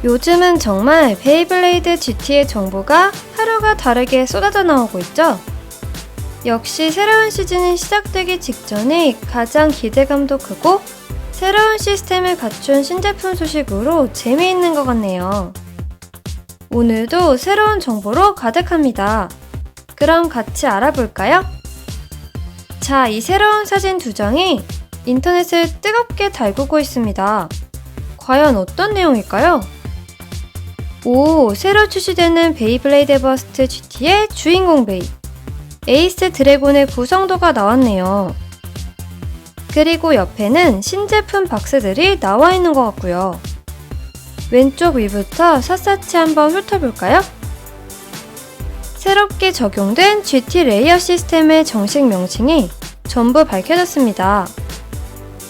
요즘은 정말 베이블레이드 GT의 정보가 하루가 다르게 쏟아져 나오고 있죠? 역시 새로운 시즌이 시작되기 직전에 가장 기대감도 크고 새로운 시스템을 갖춘 신제품 소식으로 재미있는 것 같네요. 오늘도 새로운 정보로 가득합니다. 그럼 같이 알아볼까요? 자, 이 새로운 사진 두 장이 인터넷을 뜨겁게 달구고 있습니다. 과연 어떤 내용일까요? 오, 새로 출시되는 베이블레이드 버스트 GT의 주인공 베이, 에이스 드래곤의 구성도가 나왔네요. 그리고 옆에는 신제품 박스들이 나와 있는 것 같고요. 왼쪽 위부터 샅샅이 한번 훑어볼까요? 새롭게 적용된 GT 레이어 시스템의 정식 명칭이 전부 밝혀졌습니다.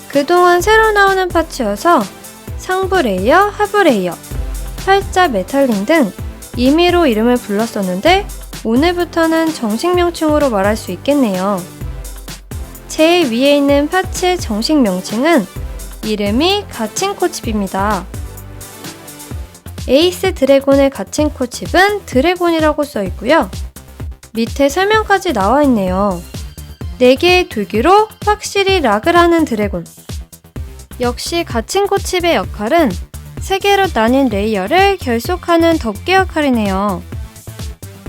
그동안 새로 나오는 파츠여서 상부 레이어, 하부 레이어, 팔자 메탈링 등 임의로 이름을 불렀었는데 오늘부터는 정식 명칭으로 말할 수 있겠네요. 제일 위에 있는 파츠의 정식 명칭은 이름이 가친코 칩입니다. 에이스 드래곤의 가친코 칩은 드래곤이라고 써있고요. 밑에 설명까지 나와있네요. 4개의 돌기로 확실히 락을 하는 드래곤. 역시 가친코 칩의 역할은 3개로 나뉜 레이어를 결속하는 덮개 역할이네요.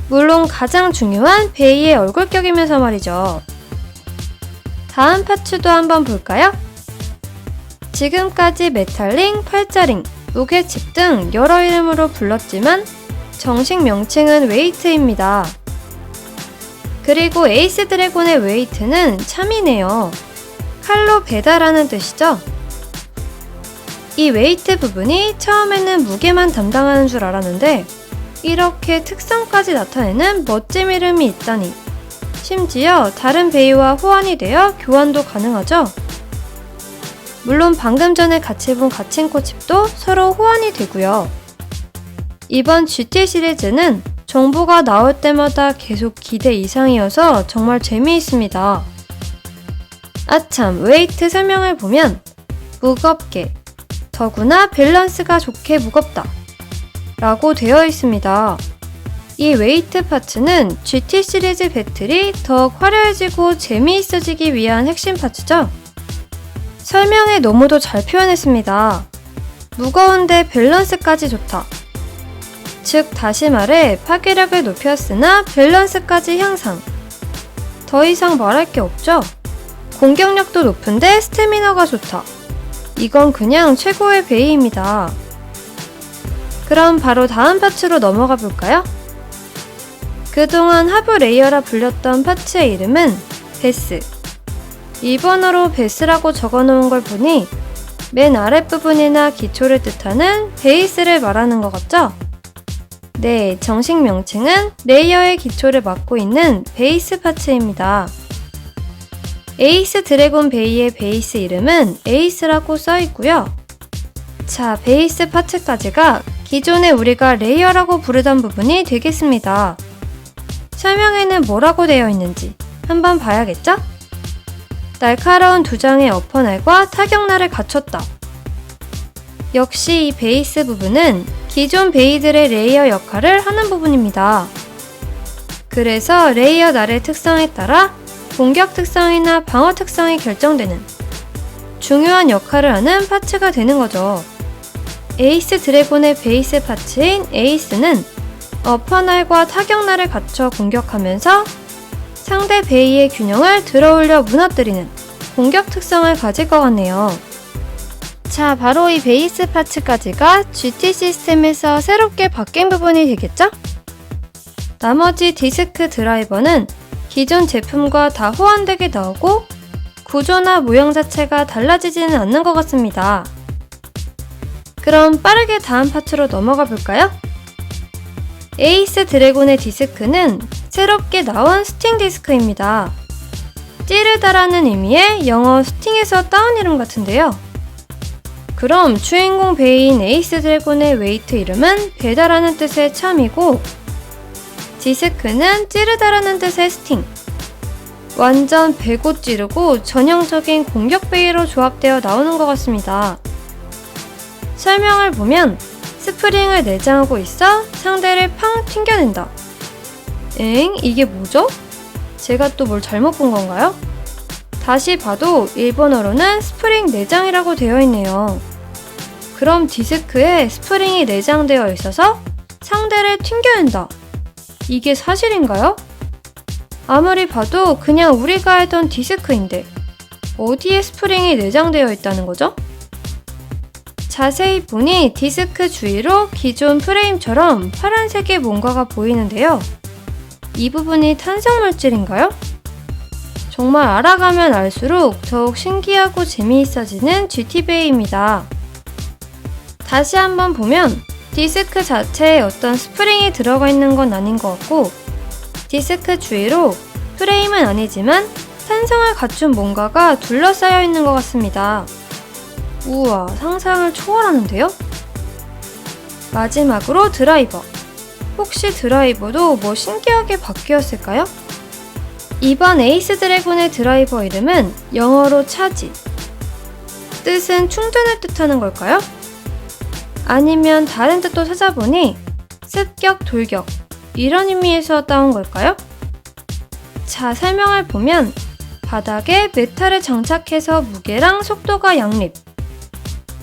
물론 가장 중요한 베이의 얼굴격이면서 말이죠. 다음 파츠도 한번 볼까요? 지금까지 메탈링, 팔자링, 무게칩 등 여러 이름으로 불렀지만 정식 명칭은 웨이트입니다. 그리고 에이스 드래곤의 웨이트는 참이네요. 칼로 베다라는 뜻이죠. 이 웨이트 부분이 처음에는 무게만 담당하는 줄 알았는데 이렇게 특성까지 나타내는 멋진 이름이 있다니. 심지어 다른 베이와 호환이 되어 교환도 가능하죠. 물론 방금 전에 같이 본 가친코 칩도 서로 호환이 되고요. 이번 GT 시리즈는 정보가 나올 때마다 계속 기대 이상이어서 정말 재미있습니다. 아참, 웨이트 설명을 보면 무겁게, 더구나 밸런스가 좋게 무겁다 라고 되어 있습니다. 이 웨이트 파츠는 GT 시리즈 배틀이 더욱 화려해지고 재미있어지기 위한 핵심 파츠죠. 설명에 너무도 잘 표현했습니다. 무거운데 밸런스까지 좋다. 즉 다시 말해 파괴력을 높였으나 밸런스까지 향상. 더 이상 말할 게 없죠. 공격력도 높은데 스태미너가 좋다. 이건 그냥 최고의 베이입니다. 그럼 바로 다음 파츠로 넘어가 볼까요? 그동안 하부 레이어라 불렸던 파츠의 이름은 베스. 일본어로 베스라고 적어놓은 걸 보니 맨 아랫부분이나 기초를 뜻하는 베이스를 말하는 것 같죠? 네, 정식 명칭은 레이어의 기초를 맡고 있는 베이스 파츠입니다. 에이스 드래곤 베이의 베이스 이름은 에이스라고 써있고요. 자, 베이스 파츠까지가 기존에 우리가 레이어라고 부르던 부분이 되겠습니다. 설명에는 뭐라고 되어 있는지 한번 봐야겠죠? 날카로운 두 장의 어퍼날과 타격날을 갖췄다. 역시 이 베이스 부분은 기존 베이들의 레이어 역할을 하는 부분입니다. 그래서 레이어 날의 특성에 따라 공격 특성이나 방어 특성이 결정되는 중요한 역할을 하는 파츠가 되는 거죠. 에이스 드래곤의 베이스 파츠인 에이스는 어퍼날과 타격날을 갖춰 공격하면서 상대 베이의 균형을 들어올려 무너뜨리는 공격 특성을 가질 것 같네요. 자, 바로 이 베이스 파츠까지가 GT 시스템에서 새롭게 바뀐 부분이 되겠죠? 나머지 디스크 드라이버는 기존 제품과 다 호환되게 나오고 구조나 모양 자체가 달라지지는 않는 것 같습니다. 그럼 빠르게 다음 파츠로 넘어가 볼까요? 에이스 드래곤의 디스크는 새롭게 나온 스팅 디스크입니다. 찌르다라는 의미의 영어 스팅에서 따온 이름 같은데요. 그럼 주인공 베이인 에이스 드래곤의 웨이트 이름은 베다라는 뜻의 참이고 디스크는 찌르다라는 뜻의 스팅. 완전 배고 찌르고 전형적인 공격 베이로 조합되어 나오는 것 같습니다. 설명을 보면 스프링을 내장하고 있어 상대를 팡 튕겨낸다. 엥? 이게 뭐죠? 제가 또 뭘 잘못 본 건가요? 다시 봐도 일본어로는 스프링 내장이라고 되어 있네요. 그럼 디스크에 스프링이 내장되어 있어서 상대를 튕겨낸다. 이게 사실인가요? 아무리 봐도 그냥 우리가 알던 디스크인데 어디에 스프링이 내장되어 있다는 거죠? 자세히 보니 디스크 주위로 기존 프레임처럼 파란색의 뭔가가 보이는데요. 이 부분이 탄성물질인가요? 정말 알아가면 알수록 더욱 신기하고 재미있어지는 GT배입니다. 다시 한번 보면 디스크 자체에 어떤 스프링이 들어가 있는 건 아닌 것 같고 디스크 주위로 프레임은 아니지만 탄성을 갖춘 뭔가가 둘러싸여 있는 것 같습니다. 우와, 상상을 초월하는데요? 마지막으로 드라이버. 혹시 드라이버도 뭐 신기하게 바뀌었을까요? 이번 에이스 드래곤의 드라이버 이름은 영어로 차지. 뜻은 충전을 뜻하는 걸까요? 아니면 다른 뜻도 찾아보니 습격, 돌격 이런 의미에서 따온 걸까요? 자, 설명을 보면 바닥에 메탈을 장착해서 무게랑 속도가 양립.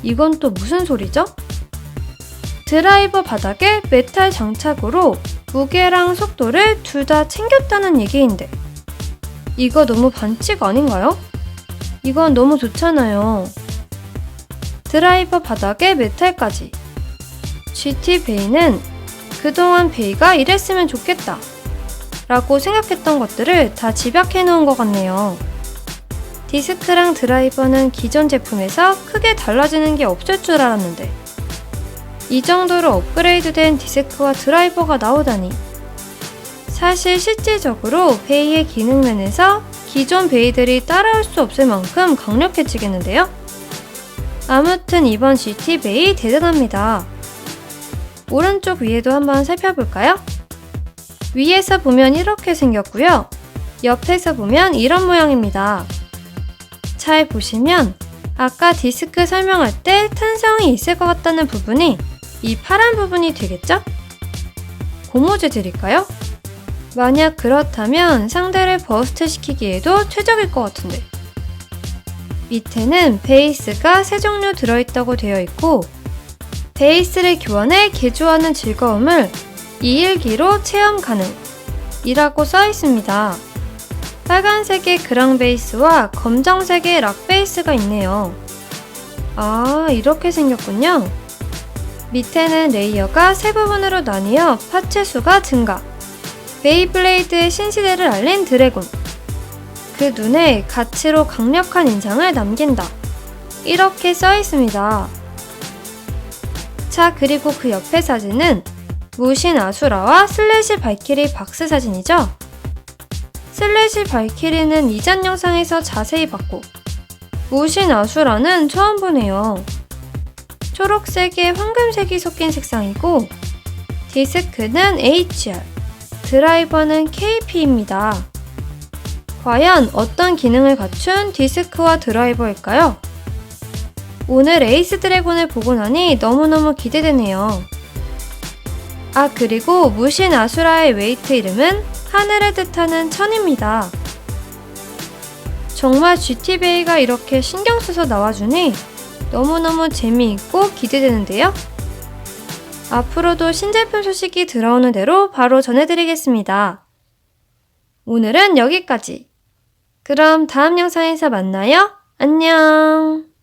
이건 또 무슨 소리죠? 드라이버 바닥에 메탈 장착으로 무게랑 속도를 둘 다 챙겼다는 얘기인데 이거 너무 반칙 아닌가요? 이건 너무 좋잖아요. 드라이버 바닥에 메탈까지. GT 베이는 그동안 베이가 이랬으면 좋겠다 라고 생각했던 것들을 다 집약해 놓은 것 같네요. 디스크랑 드라이버는 기존 제품에서 크게 달라지는 게 없을 줄 알았는데 이 정도로 업그레이드된 디스크와 드라이버가 나오다니. 사실 실질적으로 베이의 기능 면에서 기존 베이들이 따라올 수 없을 만큼 강력해지겠는데요? 아무튼 이번 GT 베이 대단합니다. 오른쪽 위에도 한번 살펴볼까요? 위에서 보면 이렇게 생겼고요. 옆에서 보면 이런 모양입니다. 잘 보시면 아까 디스크 설명할 때 탄성이 있을 것 같다는 부분이 이 파란 부분이 되겠죠? 고무줄 드릴까요? 만약 그렇다면 상대를 버스트 시키기에도 최적일 것 같은데. 밑에는 베이스가 3종류 들어있다고 되어 있고 베이스를 교환해 개조하는 즐거움을 2일기로 체험 가능 이라고 써 있습니다. 빨간색의 그랑 베이스와 검정색의 락 베이스가 있네요. 아, 이렇게 생겼군요. 밑에는 레이어가 3부분으로 나뉘어 파츠 수가 증가. 베이블레이드의 신시대를 알린 드래곤. 그 눈에 가치로 강력한 인상을 남긴다. 이렇게 써 있습니다. 자, 그리고 그 옆에 사진은 무신 아수라와 슬래시 발키리 박스 사진이죠. 슬래시 발키리는 이전 영상에서 자세히 봤고 무신 아수라는 처음 보네요. 초록색에 황금색이 섞인 색상이고 디스크는 HR, 드라이버는 KP입니다. 과연 어떤 기능을 갖춘 디스크와 드라이버일까요? 오늘 에이스 드래곤을 보고 나니 너무너무 기대되네요. 아, 그리고 무신 아수라의 웨이트 이름은 하늘을 뜻하는 천입니다. 정말 GT베이가 이렇게 신경 써서 나와주니 너무너무 재미있고 기대되는데요. 앞으로도 신제품 소식이 들어오는 대로 바로 전해드리겠습니다. 오늘은 여기까지. 그럼 다음 영상에서 만나요. 안녕.